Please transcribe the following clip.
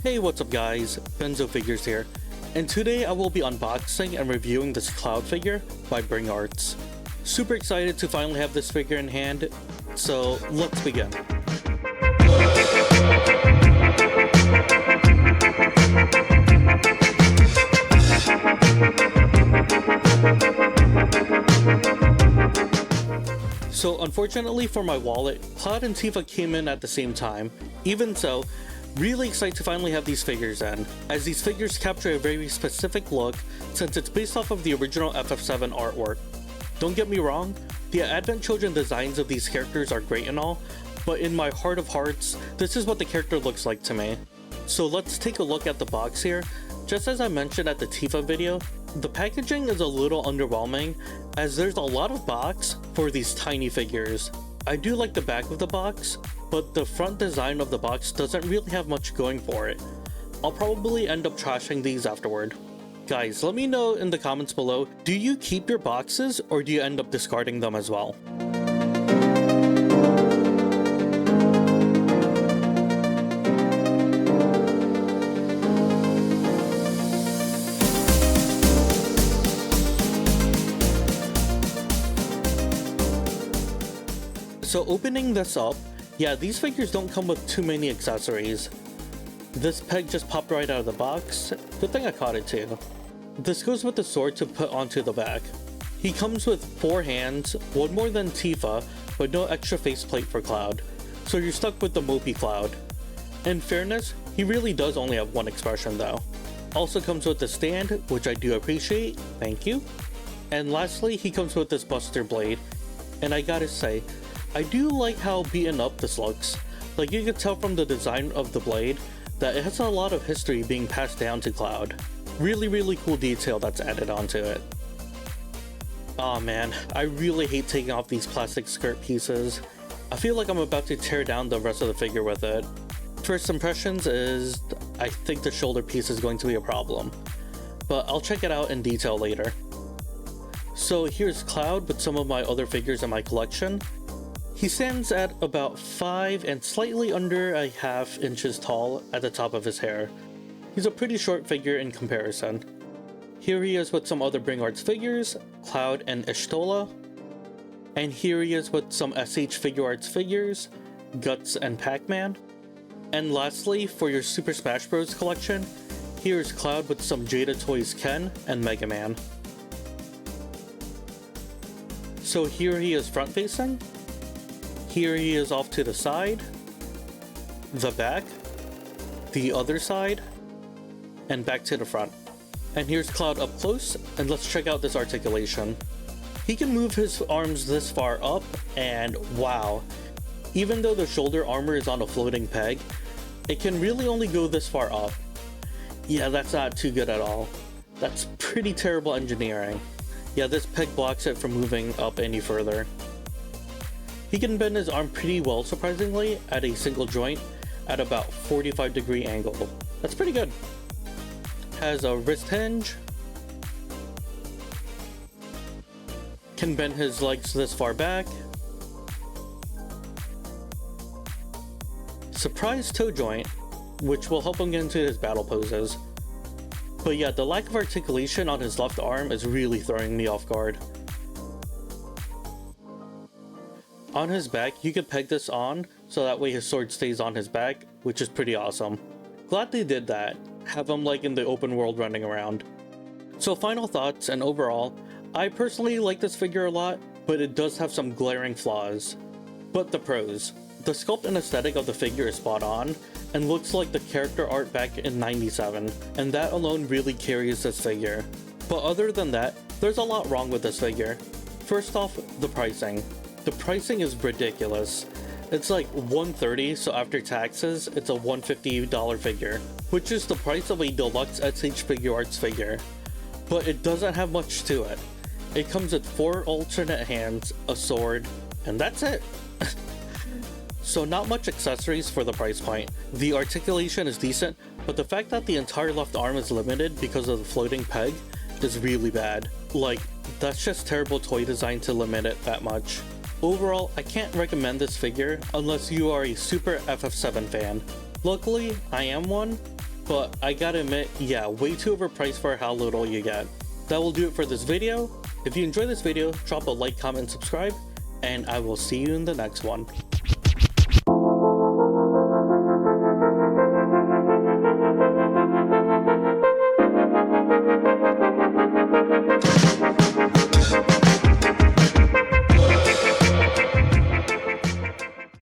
Hey, what's up guys, BenzoFigures here, and today I will be unboxing and reviewing this Cloud figure by Bring Arts. Super excited to finally have this figure in hand, so let's begin. So unfortunately for my wallet, Cloud and Tifa came in at the same time. Even so, really excited to finally have these figures in, as these figures capture a very specific look since it's based off of the original FF7 artwork. Don't get me wrong, the Advent Children designs of these characters are great and all, but in my heart of hearts, this is what the character looks like to me. So let's take a look at the box here. Just as I mentioned at the Tifa video, the packaging is a little underwhelming as there's a lot of box for these tiny figures. I do like the back of the box, but the front design of the box doesn't really have much going for it. I'll probably end up trashing these afterward. Guys, let me know in the comments below, do you keep your boxes or do you end up discarding them as well? So opening this up, yeah, these figures don't come with too many accessories. This peg just popped right out of the box. Good thing I caught it too. This goes with the sword to put onto the back. He comes with 4 hands, one more than Tifa, but no extra faceplate for Cloud. So you're stuck with the mopey Cloud. In fairness, he really does only have one expression though. Also comes with the stand, which I do appreciate, thank you. And lastly, he comes with this Buster Blade. And I gotta say, I do like how beaten up this looks. Like, you can tell from the design of the blade that it has a lot of history being passed down to Cloud. Really cool detail that's added onto it. Aw man, I really hate taking off these plastic skirt pieces. I feel like I'm about to tear down the rest of the figure with it. First impressions is, I think the shoulder piece is going to be a problem, but I'll check it out in detail later. So here's Cloud with some of my other figures in my collection. He stands at about 5 and slightly under a half inches tall at the top of his hair. He's a pretty short figure in comparison. Here he is with some other Bring Arts figures, Cloud and Ishtola. And here he is with some SH Figure Arts figures, Guts and Pac-Man. And lastly, for your Super Smash Bros. Collection, here's Cloud with some Jada Toys Ken and Mega Man. So here he is front facing. Here he is off to the side, the back, the other side, and back to the front. And here's Cloud up close, and let's check out this articulation. He can move his arms this far up, and wow, even though the shoulder armor is on a floating peg, it can really only go this far up. Yeah, that's not too good at all. That's pretty terrible engineering. Yeah, this peg blocks it from moving up any further. He can bend his arm pretty well, surprisingly, at a single joint at about 45-degree angle. That's pretty good. Has a wrist hinge. Can bend his legs this far back. Surprise toe joint, which will help him get into his battle poses. But yeah, the lack of articulation on his left arm is really throwing me off guard. On his back, you can peg this on, so that way his sword stays on his back, which is pretty awesome. Glad they did that, have him like in the open world running around. So final thoughts, and overall, I personally like this figure a lot, but it does have some glaring flaws. But the pros. The sculpt and aesthetic of the figure is spot on, and looks like the character art back in '97, and that alone really carries this figure. But other than that, there's a lot wrong with this figure. First off, the pricing. The pricing is ridiculous. It's like $130, so after taxes, it's a $150 figure, which is the price of a deluxe SH Figure Arts figure. But it doesn't have much to it. It comes with 4 alternate hands, a sword, and that's it. So not much accessories for the price point. The articulation is decent, but the fact that the entire left arm is limited because of the floating peg is really bad. Like, that's just terrible toy design to limit it that much. Overall, I can't recommend this figure unless you are a super FF7 fan. Luckily, I am one, but I gotta admit, yeah, way too overpriced for how little you get. That will do it for this video. If you enjoyed this video, drop a like, comment, and subscribe, and I will see you in the next one.